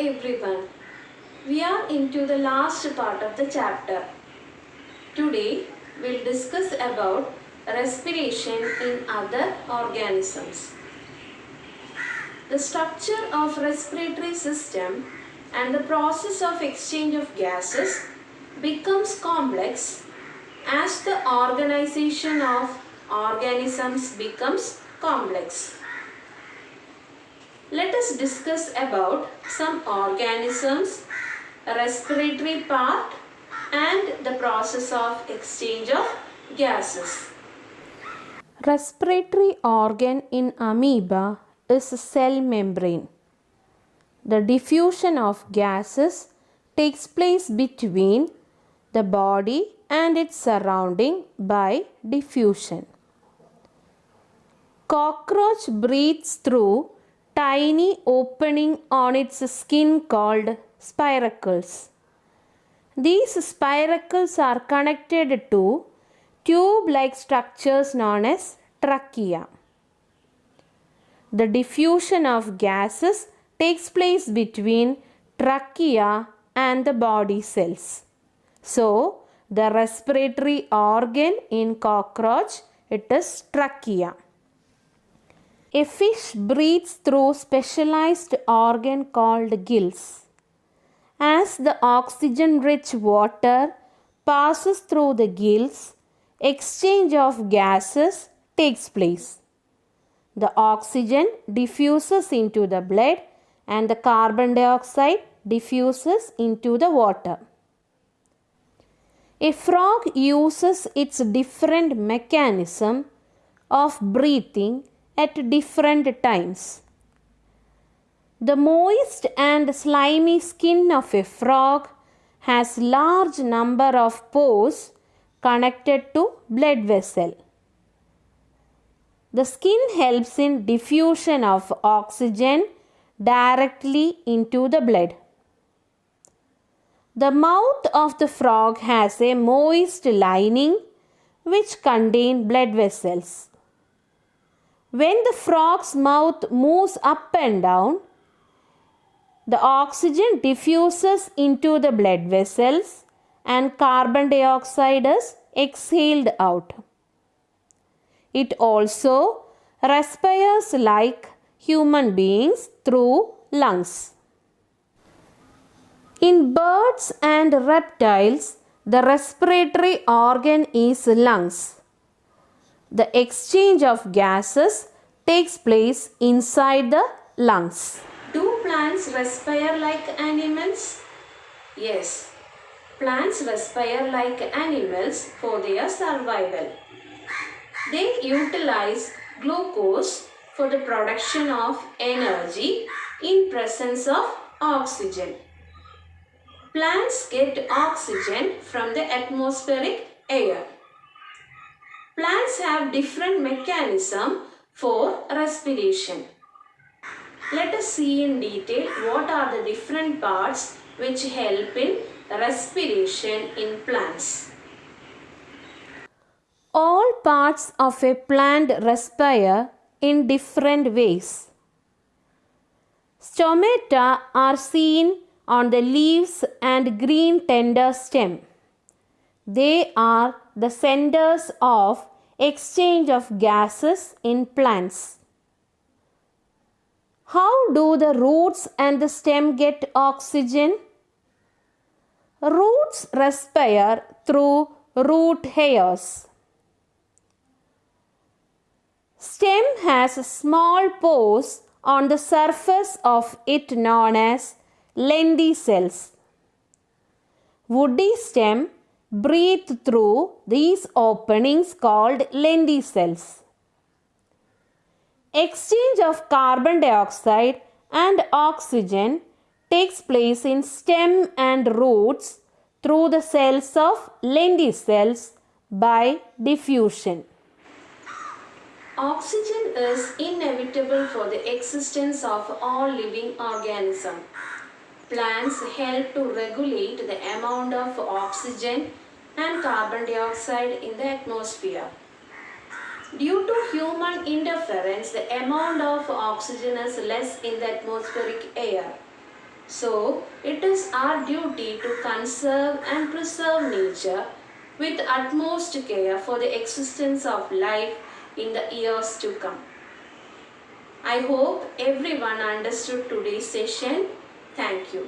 everyone. We are into the last part of the chapter. Today we'll discuss about respiration in other organisms. The structure of respiratory system and the process of exchange of gases becomes complex as the organization of organisms becomes complex. Let us discuss about some organisms, respiratory part and the process of exchange of gases. Respiratory organ in amoeba is cell membrane. The diffusion of gases takes place between the body and its surrounding by diffusion. Cockroach breathes through tiny opening on its skin called spiracles. These spiracles are connected to tube-like structures known as trachea. The diffusion of gases takes place between trachea and the body cells. So, the respiratory organ in cockroach, it is trachea. A fish breathes through specialized organ called gills. As the oxygen-rich water passes through the gills, exchange of gases takes place. The oxygen diffuses into the blood and the carbon dioxide diffuses into the water. A frog uses its different mechanism of breathing at different times. The moist and slimy skin of a frog has large number of pores connected to blood vessel. The skin helps in diffusion of oxygen directly into the blood. The mouth of the frog has a moist lining which contains blood vessels. When the frog's mouth moves up and down, the oxygen diffuses into the blood vessels and carbon dioxide is exhaled out. It also respires like human beings through lungs. In birds and reptiles, the respiratory organ is lungs. The exchange of gases takes place inside the lungs. Do plants respire like animals? Yes, plants respire like animals for their survival. They utilize glucose for the production of energy in presence of oxygen. Plants get oxygen from the atmospheric air. Plants have different mechanism for respiration. Let us see in detail what are the different parts which help in respiration in plants. All parts of a plant respire in different ways. Stomata are seen on the leaves and green tender stem. They are the centers of exchange of gases in plants. How do the roots and the stem get oxygen? Roots respire through root hairs. Stem has small pores on the surface of it known as lenticels. Woody stem breathe through these openings called lenticels. Exchange of carbon dioxide and oxygen takes place in stem and roots through the cells of lenticels by diffusion. Oxygen is inevitable for the existence of all living organisms. Plants help to regulate the amount of oxygen and carbon dioxide in the atmosphere. Due to human interference, the amount of oxygen is less in the atmospheric air. So, it is our duty to conserve and preserve nature with utmost care for the existence of life in the years to come. I hope everyone understood today's session. Thank you.